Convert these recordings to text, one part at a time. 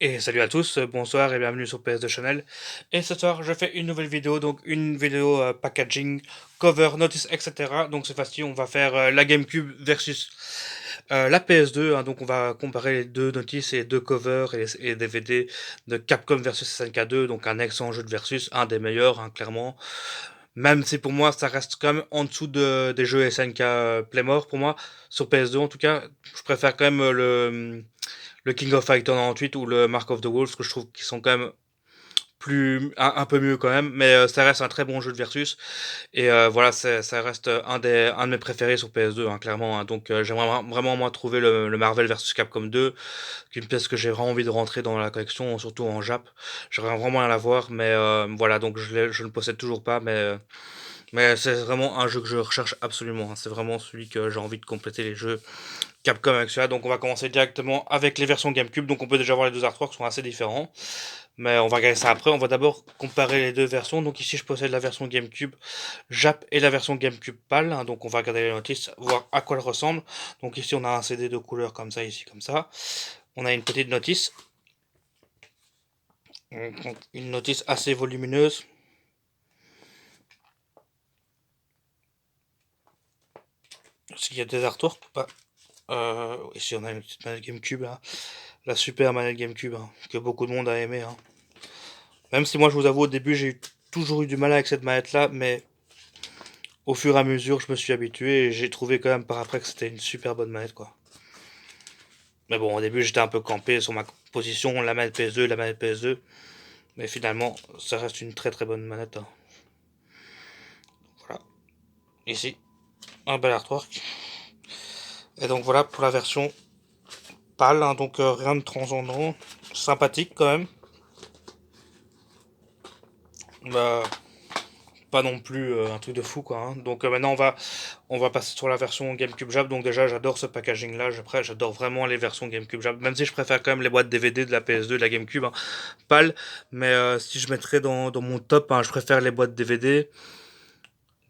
Et salut à tous, bonsoir et bienvenue sur PS2 Channel. Et ce soir, je fais une nouvelle vidéo, donc une vidéo packaging, cover, notice, etc. Donc cette fois-ci, on va faire la GameCube versus la PS2. Hein. Donc on va comparer les deux notices et les deux covers et DVD de Capcom versus SNK2. Donc un excellent jeu de versus, un des meilleurs, hein, clairement. Même si pour moi, ça reste quand même en dessous des jeux SNK Playmore pour moi, sur PS2 en tout cas. Je préfère quand même le King of Fighter 98 ou le Mark of the Wolves que je trouve qui sont quand même un peu mieux quand même, mais ça reste un très bon jeu de versus et voilà, ça reste un de mes préférés sur PS2, hein, clairement, hein. Donc j'aimerais vraiment moi trouver le Marvel versus Capcom 2, qui est une pièce que j'ai vraiment envie de rentrer dans la collection, surtout en Jap. J'aimerais vraiment bien la voir, mais voilà, donc je ne possède toujours pas, mais c'est vraiment un jeu que je recherche absolument, hein. C'est vraiment celui que j'ai envie de compléter les jeux Capcom avec celui-là. Donc on va commencer directement avec les versions GameCube. Donc on peut déjà voir les deux artworks sont assez différents. Mais on va regarder ça après. On va d'abord comparer les deux versions. Donc ici je possède la version GameCube Jap et la version GameCube PAL. Hein. Donc on va regarder les notices, voir à quoi elles ressemblent. Donc ici on a un CD de couleur comme ça, ici comme ça. On a une petite notice. Donc une notice assez volumineuse. S'il y a des artworks ou pas. Ici on a une petite manette GameCube. Hein. La super manette GameCube, hein, que beaucoup de monde a aimé. Hein. Même si moi je vous avoue au début j'ai toujours eu du mal avec cette manette là, mais au fur et à mesure je me suis habitué et j'ai trouvé quand même par après que c'était une super bonne manette quoi. Mais bon au début j'étais un peu campé sur ma position, la manette PS2, la manette PS2, mais finalement ça reste une très très bonne manette. Hein. Voilà, ici un bel artwork. Et donc voilà pour la version pâle, hein, donc rien de transcendant, sympathique quand même. Bah, pas non plus un truc de fou quoi. Hein. Donc maintenant on va passer sur la version GameCube Jab. Donc déjà j'adore ce packaging là. Après j'adore vraiment les versions GameCube Jab. Même si je préfère quand même les boîtes DVD de la PS2, de la GameCube, hein, pâle. Mais si je mettrais dans mon top, hein, je préfère les boîtes DVD.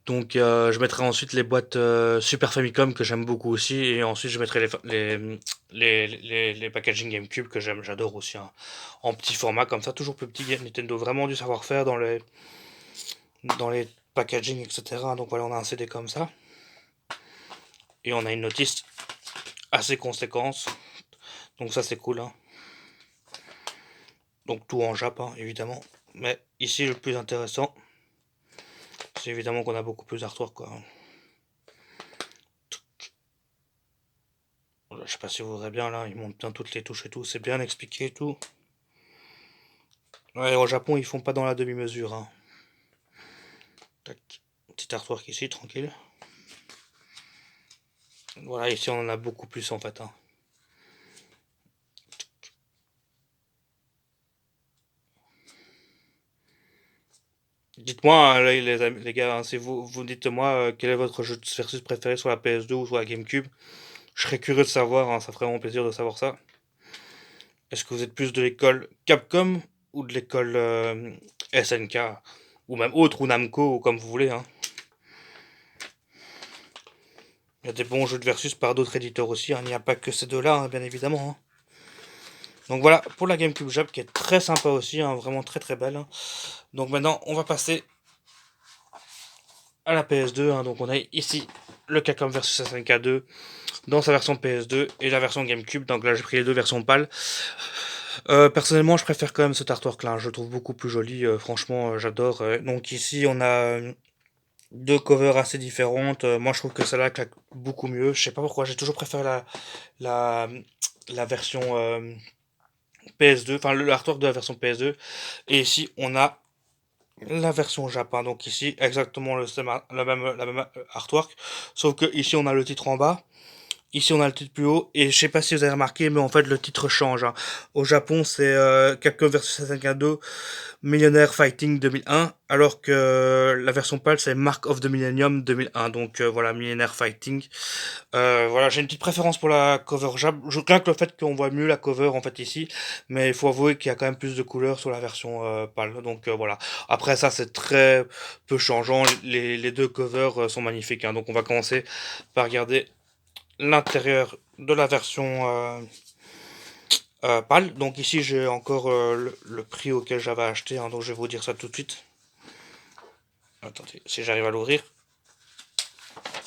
Donc je mettrai ensuite les boîtes Super Famicom que j'aime beaucoup aussi. Et ensuite je mettrai les packaging GameCube que j'adore aussi. Hein, en petit format comme ça, toujours plus petit. Nintendo vraiment du savoir-faire dans les packaging, etc. Donc voilà, on a un CD comme ça. Et on a une notice assez conséquente. Donc ça c'est cool. Hein. Donc tout en Jap, hein, évidemment. Mais ici le plus intéressant, c'est évidemment qu'on a beaucoup plus d'artwork quoi. Je sais pas si vous verrez bien là, ils montent bien toutes les touches et tout, c'est bien expliqué et tout. Ouais, au Japon ils font pas dans la demi-mesure. Hein. Tac. Petit artwork ici, tranquille. Voilà, ici on en a beaucoup plus en fait. Hein. Dites-moi, hein, les gars, hein, si vous dites-moi quel est votre jeu de versus préféré sur la PS2 ou sur la GameCube. Je serais curieux de savoir, hein, ça ferait vraiment plaisir de savoir ça. Est-ce que vous êtes plus de l'école Capcom ou de l'école SNK ou même autre ou Namco ou comme vous voulez. Hein. Il y a des bons jeux de versus par d'autres éditeurs aussi. Hein. Il n'y a pas que ces deux-là, hein, bien évidemment. Hein. Donc voilà pour la GameCube Jab qui est très sympa aussi, hein, vraiment très très belle. Hein. Donc maintenant on va passer à la PS2. Hein. Donc on a ici le Capcom versus SNK 2 dans sa version PS2 et la version GameCube. Donc là j'ai pris les deux versions pâles. Personnellement, je préfère quand même cet artwork-là. Hein. Je le trouve beaucoup plus joli. Franchement, j'adore. Donc ici, on a deux covers assez différentes. Moi, je trouve que celle-là claque beaucoup mieux. Je sais pas pourquoi. J'ai toujours préféré la, la version PS2. Enfin, l'artwork de la version PS2. Et ici, on a la version Japon. Donc ici, exactement la même artwork. Sauf que ici, on a le titre en bas. Ici, on a le titre plus haut, et je sais pas si vous avez remarqué, mais en fait, le titre change. Hein. Au Japon, c'est Capcom vs SNK2 Millionaire Fighting 2001, alors que la version PAL, c'est Mark of the Millennium 2001. Donc voilà, Millionaire Fighting. Voilà, j'ai une petite préférence pour la cover Jap. Je crains que le fait qu'on voit mieux la cover en fait ici, mais il faut avouer qu'il y a quand même plus de couleurs sur la version PAL. Donc voilà. Après ça, c'est très peu changeant. Les deux covers sont magnifiques. Hein. Donc on va commencer par regarder l'intérieur de la version PAL. Donc ici j'ai encore le prix auquel j'avais acheté, hein, donc je vais vous dire ça tout de suite. Attendez, si j'arrive à l'ouvrir.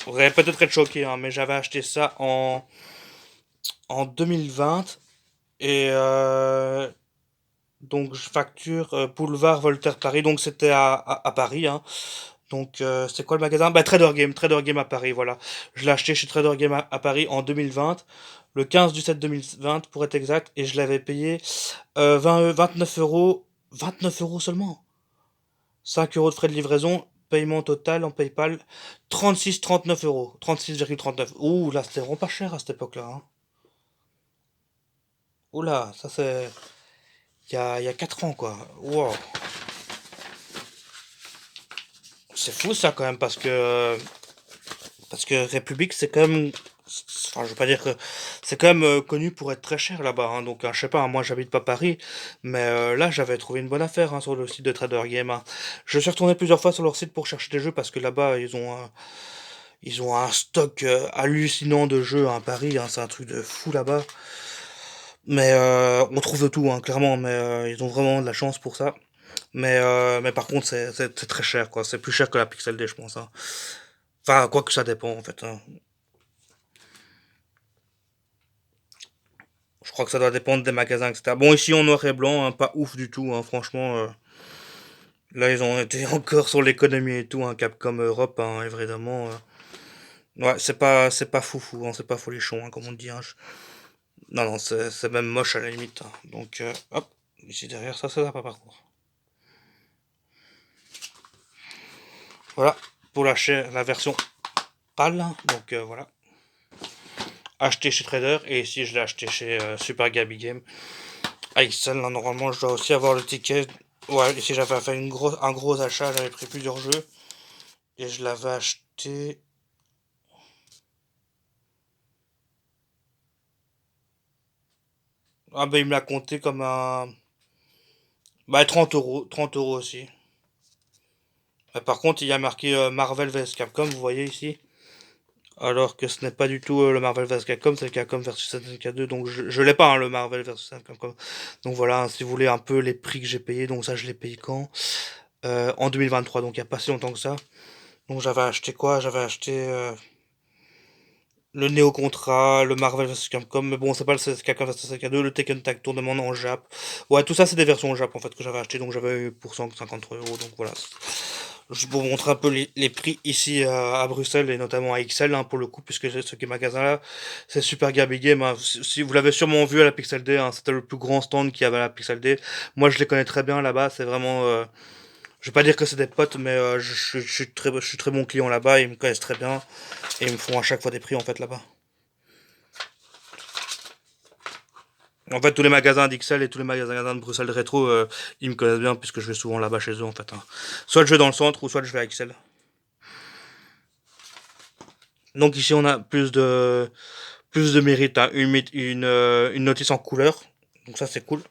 Vous allez peut-être être choqué, hein, mais j'avais acheté ça en 2020 et donc je facture Boulevard Voltaire Paris, donc c'était à Paris, hein. Donc c'est quoi le magasin? Bah Trader Game à Paris, voilà. Je l'ai acheté chez Trader Game à Paris en 2020, le 15 du 7 2020 pour être exact, et je l'avais payé 29 euros, 29 euros seulement. 5 euros de frais de livraison, paiement total en PayPal, 36,39 euros. 36,39. Ouh là, c'était vraiment pas cher à cette époque-là, hein. Ouh là, ça c'est... il y a 4 ans quoi. Wow. C'est fou ça quand même parce que République c'est quand même, enfin je veux pas dire que c'est quand même connu pour être très cher là-bas, hein. Donc je sais pas, hein, moi j'habite pas Paris, mais là j'avais trouvé une bonne affaire, hein, sur le site de Trader Game, hein. Je suis retourné plusieurs fois sur leur site pour chercher des jeux parce que là-bas ils ont un stock hallucinant de jeux, hein, à Paris, hein, c'est un truc de fou là-bas. Mais on trouve de tout, hein, clairement, mais ils ont vraiment de la chance pour ça. Mais par contre, c'est très cher, quoi. C'est plus cher que la Pixel D, je pense, hein. Enfin, quoi que ça dépend, en fait, hein. Je crois que ça doit dépendre des magasins, etc. Bon, ici en noir et blanc, hein, pas ouf du tout, hein, franchement. Là, ils ont été encore sur l'économie et tout, hein, Capcom Europe, hein, évidemment. Ouais, c'est pas foufou, hein, c'est pas folichon, hein, comme on dit, hein. Non, non, c'est même moche à la limite, hein. Donc, hop, ici derrière, ça va pas par contre. Voilà, pour la version PAL, hein. Donc, voilà. Acheté chez Trader, et ici, je l'ai acheté chez Super Gabi Game. Ah, XL, là, normalement, je dois aussi avoir le ticket. Ouais, ici, j'avais fait un gros achat, j'avais pris plusieurs jeux, et je l'avais acheté... Ah, ben, il me l'a compté comme un... Bah, 30 euros, 30 euros aussi. Par contre, il y a marqué Marvel vs Capcom, vous voyez ici. Alors que ce n'est pas du tout le Marvel vs Capcom, c'est le Capcom versus SNK2, donc je l'ai pas, hein, le Marvel versus Capcom. Donc voilà, hein, si vous voulez un peu les prix que j'ai payés, donc ça je l'ai payé quand? En 2023, donc il n'y a pas si longtemps que ça. Donc j'avais acheté quoi? J'avais acheté le Neo Contra, le Marvel vs Capcom, mais bon, c'est pas le Capcom vs SNK2, le Tekken Tag Tournament en Jap. Ouais, tout ça c'est des versions en Jap en fait que j'avais acheté, donc j'avais eu pour 153 euros, donc voilà. Je vous montre un peu les prix ici à Bruxelles et notamment à XL, hein, pour le coup, puisque ce qui est magasin-là, c'est Super Gabi Game, hein. Si vous l'avez sûrement vu à la Pixel D, hein, c'était le plus grand stand qu'il y avait à la Pixel D. Moi, je les connais très bien là-bas. C'est vraiment, je vais pas dire que c'est des potes, mais je suis très bon client là-bas. Ils me connaissent très bien et ils me font à chaque fois des prix en fait là-bas. En fait, tous les magasins d'XL et tous les magasins de Bruxelles de rétro, ils me connaissent bien puisque je vais souvent là-bas chez eux en fait, hein. Soit je vais dans le centre ou soit je vais à XL. Donc ici, on a plus de mérite, hein. Une notice en couleur. Donc ça, c'est cool.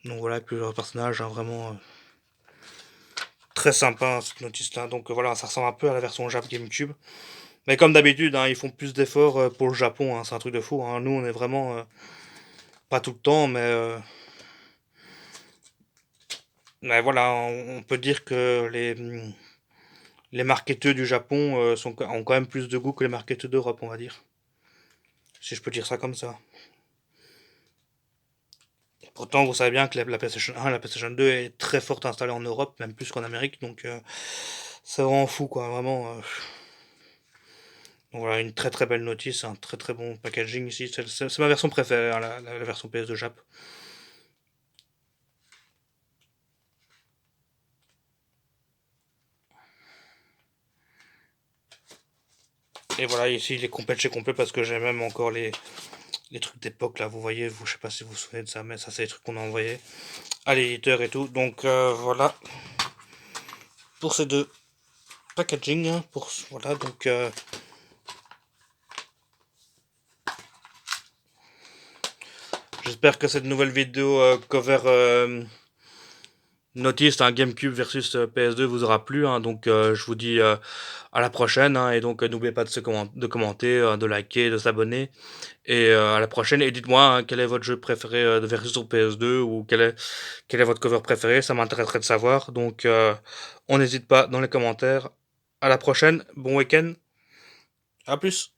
Donc voilà, avec plusieurs personnages, hein, vraiment très sympa, hein, cette notice-là. Donc voilà, ça ressemble un peu à la version Jap GameCube. Mais comme d'habitude, hein, ils font plus d'efforts pour le Japon, hein, c'est un truc de fou, hein. Nous, on est vraiment pas tout le temps, mais voilà, on peut dire que les marketeurs du Japon ont quand même plus de goût que les marketeurs d'Europe, on va dire. Si je peux dire ça comme ça. Pourtant, vous savez bien que la PlayStation 1 et la PlayStation 2 est très forte installée en Europe, même plus qu'en Amérique, donc c'est vraiment fou, quoi, vraiment. Donc voilà, une très très belle notice, un très très bon packaging ici. C'est ma version préférée, hein, la version PS de Jap. Et voilà, ici il est complet chez complet parce que j'ai même encore les trucs d'époque là, vous voyez, je sais pas si vous vous souvenez de ça, mais ça c'est les trucs qu'on a envoyés à l'éditeur et tout. Donc voilà, pour ces deux packaging, hein, voilà, donc j'espère que cette nouvelle vidéo cover notice, un GameCube versus PS2 vous aura plu, hein. Donc je vous dis à la prochaine, hein, et donc n'oubliez pas de commenter, de liker, de s'abonner, et à la prochaine. Et dites-moi, hein, quel est votre jeu préféré de version sur PS2, ou quel est votre cover préféré, ça m'intéresserait de savoir. Donc on n'hésite pas dans les commentaires. À la prochaine, bon week-end, à plus.